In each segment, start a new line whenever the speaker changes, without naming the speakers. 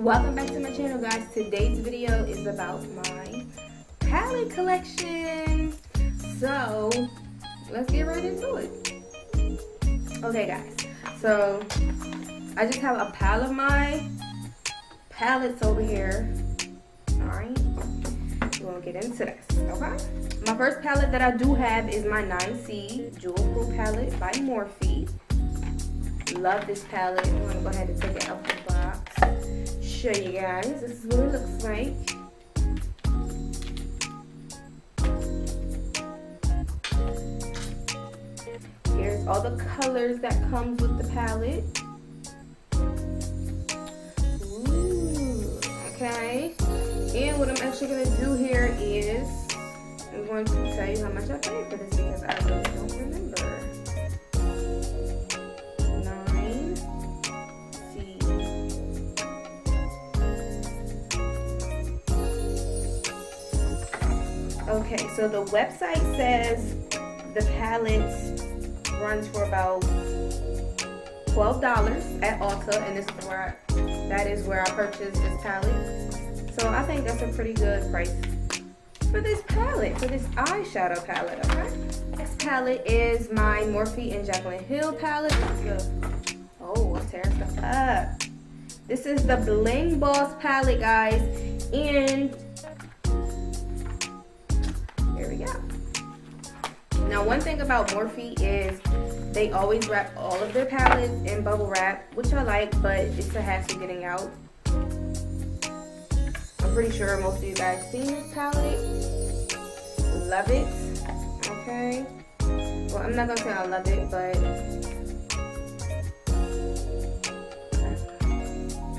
Welcome back to my channel, guys. Today's video is about my palette collection. So let's get right into it. Okay guys, so I just have a pile of my palettes over here. Alright, we'll get into this. Okay, my first palette that I do have is my 9C Jewel Pro palette by Morphe. Love this palette. I'm gonna go ahead and take it out the box. Show you guys. This is what it looks like. Here's all the colors that comes with the palette. Ooh, okay. And what I'm actually gonna do here is I'm going to tell you how much I paid for this because I really don't remember. Okay, so the website says the palette runs for about $12 at Ulta, and that is where I purchased this palette. So I think that's a pretty good price for this palette, for this eyeshadow palette. Okay, next palette is my Morphe and Jaclyn Hill palette. Oh, I'm tearing stuff up. This is the Bling Boss palette, guys, and here we go. Now, one thing about Morphe is they always wrap all of their palettes in bubble wrap, which I like, but it's a hassle getting out. I'm pretty sure most of you guys seen this palette. Love it. Okay. Well, I'm not gonna say I love it, but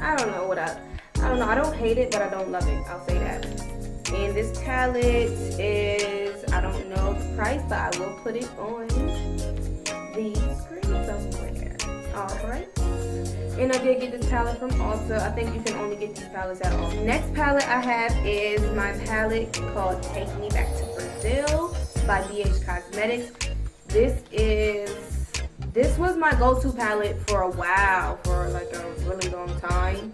I don't know. I don't hate it, but I don't love it. I'll say that. And this palette is, I don't know the price, but I will put it on the screen somewhere. Alright. And I did get this palette from Ulta. I think you can only get these palettes at Ulta. Next palette I have is my palette called Take Me Back to Brazil by BH Cosmetics. This was my go-to palette for a while, for like a really long time.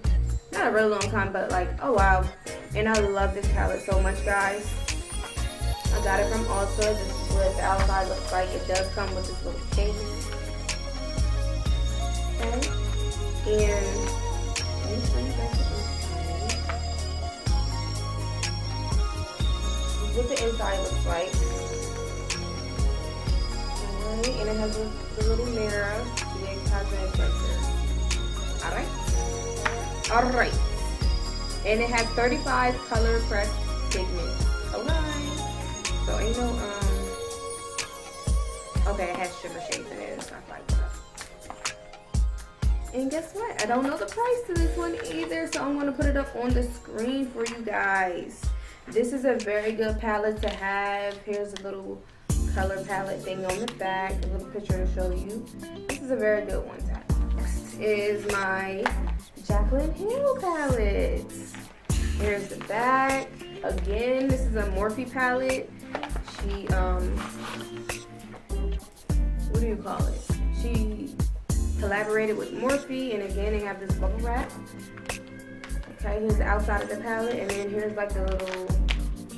Not a really long time, but like a while. And I love this palette so much, guys. I got it from Ulta. This is what the outside looks like. It does come with this little case. Okay. And let me show you guys the inside. This is what the inside looks like. Alright, and it has the little mirror. The Cosmetics right there. Alright. Alright. And it has 35 color pressed pigments. Okay. So ain't no okay, it has shimmer shades in it and stuff like that. And guess what? I don't know the price to this one either, so I'm gonna put it up on the screen for you guys. This is a very good palette to have. Here's a little color palette thing on the back, a little picture to show you. This is a very good one to have. Next is my Jaclyn Hill palette. Here's the back. Again, this is a Morphe palette. She, what do you call it? She collaborated with Morphe, and again, they have this bubble wrap. Okay, here's the outside of the palette, and then here's like the little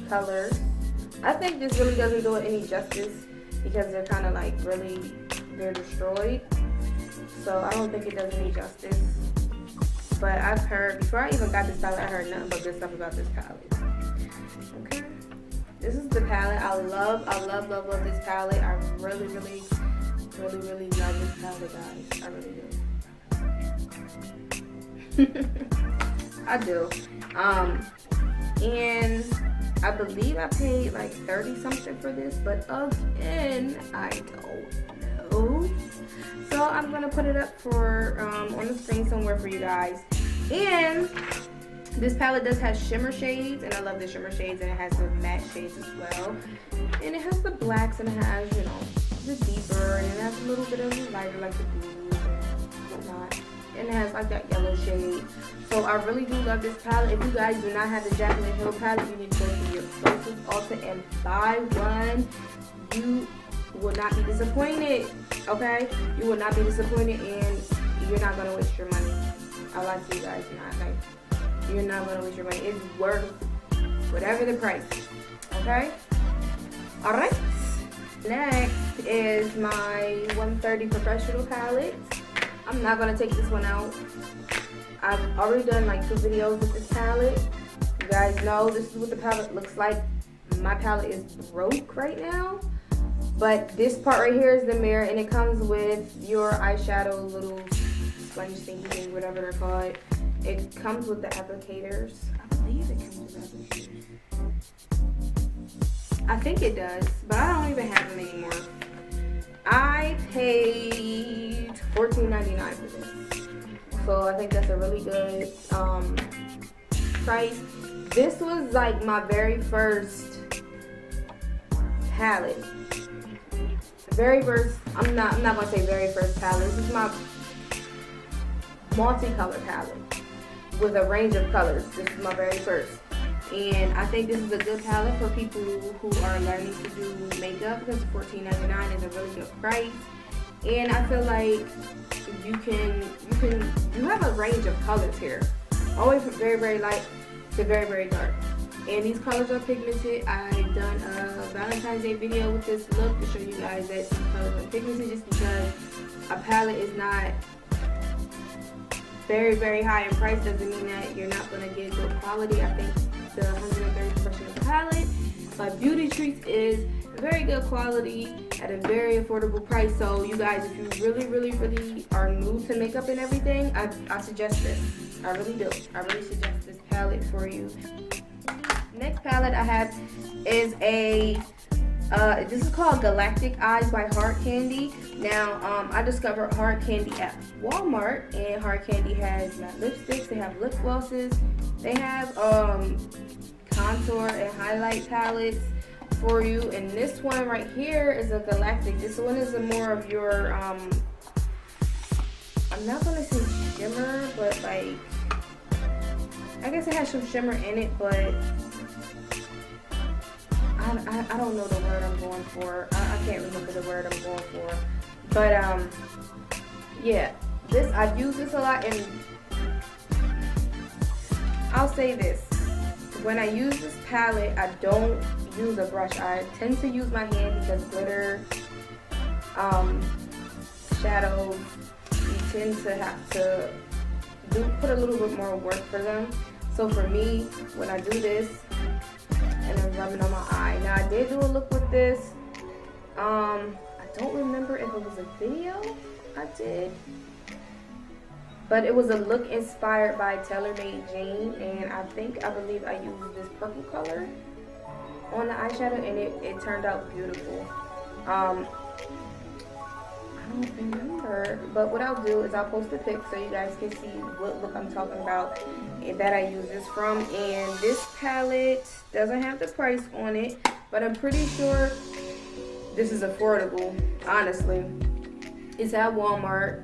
colors. I think this really doesn't do it any justice because they're kind of like they're destroyed. So I don't think it does any justice. But I've heard, before I even got this palette, I heard nothing but good stuff about this palette. Okay. This is the palette. I love this palette. I really love this palette, guys. I really do. I do. And I believe I paid like 30 something for this, but again, I don't know. So I'm gonna put it up for on the screen somewhere for you guys. And this palette does have shimmer shades, and I love the shimmer shades, and it has the matte shades as well. And it has the blacks, and it has, you know, the deeper, and it has a little bit of the lighter, like the blues and whatnot. And it has like that yellow shade. So I really do love this palette. If you guys do not have the Jaclyn Hill palette, you need to go to your closest Ulta and buy one. You will not be disappointed, okay? You will not be disappointed, and you're not gonna waste your money. I like you guys not. Like, You're not gonna waste your money. It's worth whatever the price is, okay? All right. Next is my 130 Professional palette. I'm not gonna take this one out. I've already done like 2 videos with this palette. You guys know this is what the palette looks like. My palette is broke right now, but this part right here is the mirror, and it comes with your eyeshadow little sponge thingy, whatever they're called. It comes with the applicators. I believe it comes with applicators. I think it does, but I don't even have them anymore. I paid $14.99 for this, so I think that's a really good price. This was like my very first palette. Very first. I'm not gonna say very first palette. This is my multicolor palette with a range of colors. This is my very first. And I think this is a good palette for people who are learning to do makeup, because $14.99 is a really good price. And I feel like you have a range of colors here, always from very, very light to very, very dark. And these colors are pigmented. I've done a Valentine's Day video with this look to show you guys that these colors are pigmented, just because a palette is not very, very high in price doesn't mean that you're not going to get good quality. I think the 130 Professional palette by Beauty Treats is very good quality at a very affordable price. So you guys, if you really, really, really are new to makeup and everything, I suggest this. I really do. I really suggest this palette for you. Next palette I have is this is called Galactic Eyes by Hard Candy. Now, I discovered Hard Candy at Walmart, and Hard Candy has matte lipsticks, they have lip glosses, they have contour and highlight palettes for you. And this one right here is a Galactic. This one is a more of your, I'm not going to say shimmer, but like, I guess it has some shimmer in it, but I don't know the word I'm going for. I can't remember the word I'm going for. But yeah, I've used this a lot, and I'll say this. When I use this palette, I don't use a brush. I tend to use my hand because glitter, shadows, you tend to have to put a little bit more work for them. So for me, when I do this, and I'm rubbing on my eye. Now I did do a look with this. I don't remember if it was a video I did, but it was a look inspired by TaylorMade Jane, and I believe I used this purple color on the eyeshadow, and it turned out beautiful. I don't remember, but what I'll do is I'll post a pic so you guys can see what look I'm talking about and that I use this from. And this palette doesn't have the price on it, but I'm pretty sure this is affordable, honestly. It's at Walmart.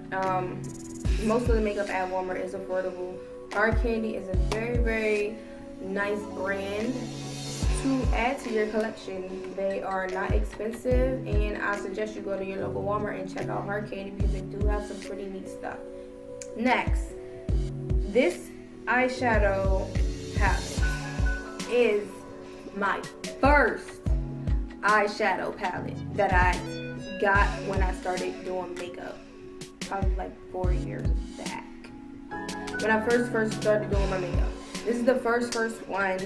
Most of the makeup at Walmart is affordable. Hard Candy is a very, very nice brand to add to your collection. They are not expensive, and I suggest you go to your local Walmart and check out Hard Candy because they do have some pretty neat stuff. Next, this eyeshadow palette is my first eyeshadow palette that I got when I started doing makeup, probably like 4 years back. When I first started doing my makeup. This is the first one.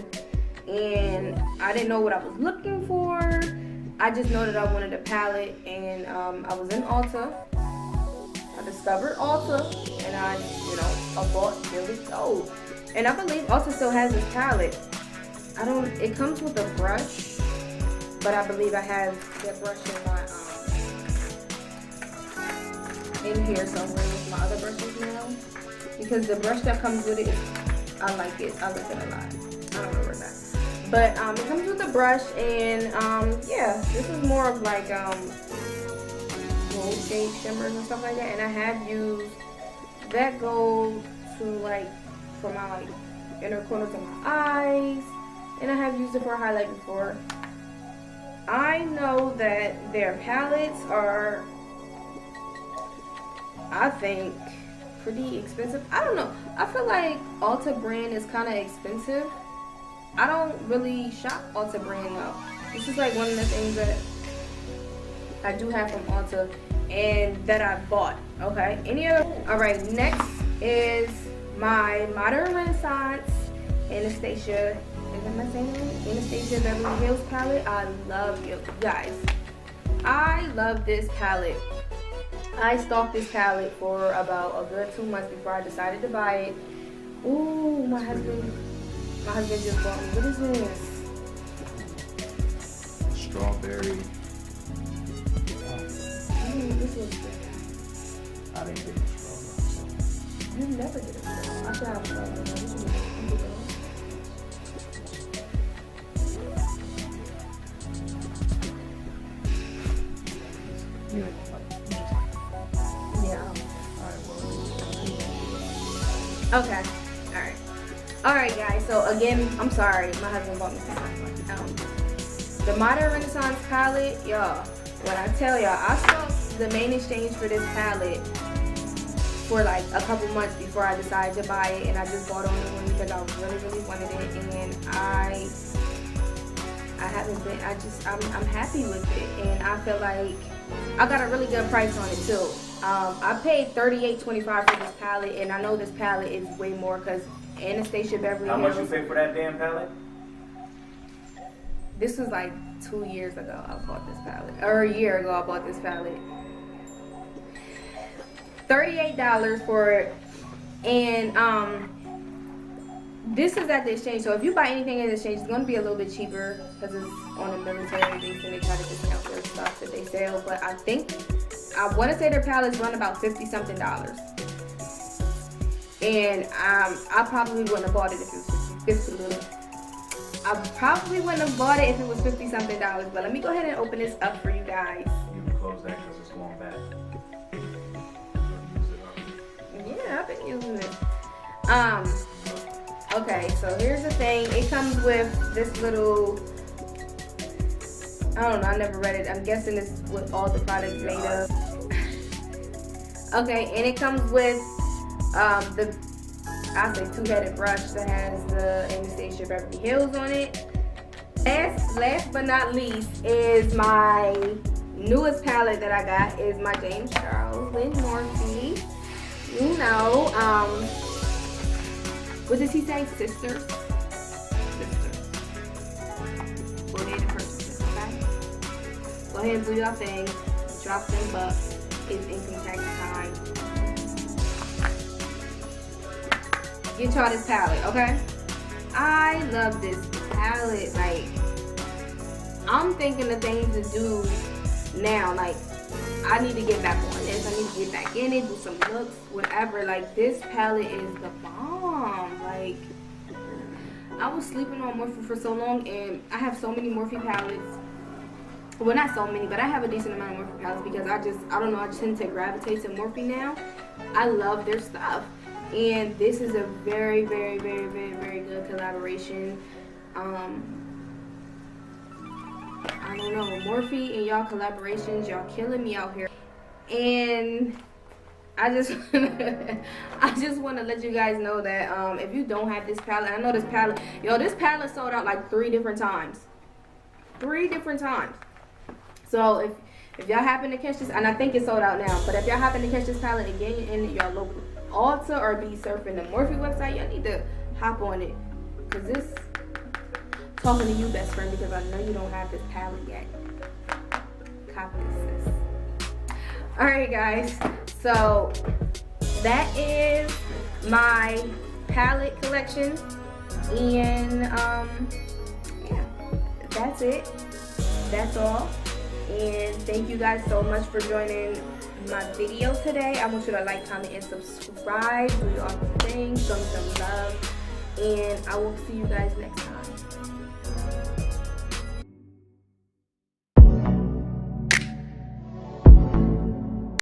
And I didn't know what I was looking for. I just know that I wanted a palette, and I was in Ulta. I discovered Ulta, and I bought. Here we go. And I believe Ulta still has this palette. It comes with a brush, but I believe I have that brush in here somewhere with my other brushes now, because the brush that comes with it, I like it. I like it a lot. I don't know where that. But it comes with a brush, and yeah, this is more of like gold shade shimmers and stuff like that. And I have used that gold to like for my like inner corners of my eyes, and I have used it for a highlight before. I know that their palettes are, I think, pretty expensive. I don't know. I feel like Ulta brand is kind of expensive. I don't really shop Ulta brand though. This is like one of the things that I do have from Ulta and that I bought. Okay. Any other? All right. Next is my Modern Renaissance Anastasia. Am I saying it right? Anastasia Beverly Hills palette. I love you guys. I love this palette. I stalked this palette for about a good 2 months before I decided to buy it. Ooh, my husband just bought me. What is this?
Strawberry.
This looks good.
I didn't get the strawberry.
You never get a strawberry. I should have a strawberry. Okay. Alright guys, so again, I'm sorry, my husband bought me some. The Modern Renaissance palette, y'all, when I tell y'all, I saw the main exchange for this palette for like a couple months before I decided to buy it, and I just bought on it one because I really wanted it, and I haven't been, I'm happy with it, and I feel like I got a really good price on it too. I paid $38.25 for this palette, and I know this palette is way more because Anastasia Beverly Hills.
How much you pay for that damn palette?
This was like 2 years ago I bought this palette, or a year ago I bought this palette. $38 for it, and this is at the exchange. So if you buy anything at the exchange, it's going to be a little bit cheaper because it's on a military base and they try to discount their stuff that they sell. But I want to say their palettes run about $50-something. And I probably wouldn't have bought it if it was $50-something. But let me go ahead and open this up for you guys.
You can close that because it's going back.
Yeah, I've been using it. Okay, so here's the thing. It comes with this little, I don't know, I never read it. I'm guessing it's what all the products made of. Okay, and it comes with I say two-headed brush that has the Anastasia Beverly Hills on it. Last but not least is my newest palette that I got is my James Charles Lynn Morphe. You know, what does he say? Sisters. Go ahead and purchase this, okay? Go ahead and do your thing. Drop them bucks. It's income tax time. Get y'all this palette, okay? I love this palette. Like, I'm thinking of things to do now. Like, I need to get back on this. I need to get back in it, do some looks, whatever. Like, this palette is the bomb. Like, I was sleeping on Morphe for so long, and I have so many Morphe palettes. Well, not so many, but I have a decent amount of Morphe palettes because I don't know, I just tend to gravitate to Morphe now. I love their stuff. And this is a very, very, very, very, very good collaboration. I don't know, Morphe and y'all collaborations, y'all killing me out here. And I just want to let you guys know that if you don't have this palette, I know this palette, this palette sold out like 3 different times. 3 different times. So if y'all happen to catch this, and I think it's sold out now, but if y'all happen to catch this palette again in your local Ulta or be surfing the Morphe website, y'all need to hop on it. Because this, talking to you, best friend, because I know you don't have this palette yet. Copy this. Alright guys, so that is my palette collection. And yeah, that's it. That's all. And thank you guys so much for joining my video today. I want you to like, comment, and subscribe. Do your thing. Show me some love. And I will see you guys next time.